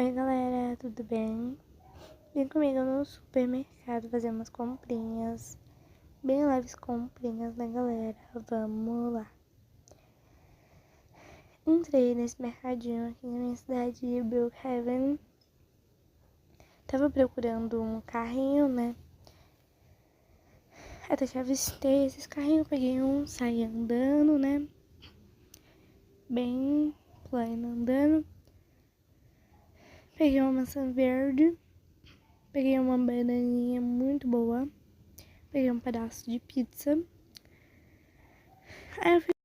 Oi galera, tudo bem? Vem comigo no supermercado fazer umas comprinhas, bem leves comprinhas, né galera? Vamos lá. Entrei nesse mercadinho aqui na minha cidade de Brookhaven. Tava procurando um carrinho, né? Até já avistei esses carrinhos, peguei um, saí andando, né? Bem plano andando. Peguei uma maçã verde. Peguei uma bananinha muito boa. Peguei um pedaço de pizza. Aí eu fui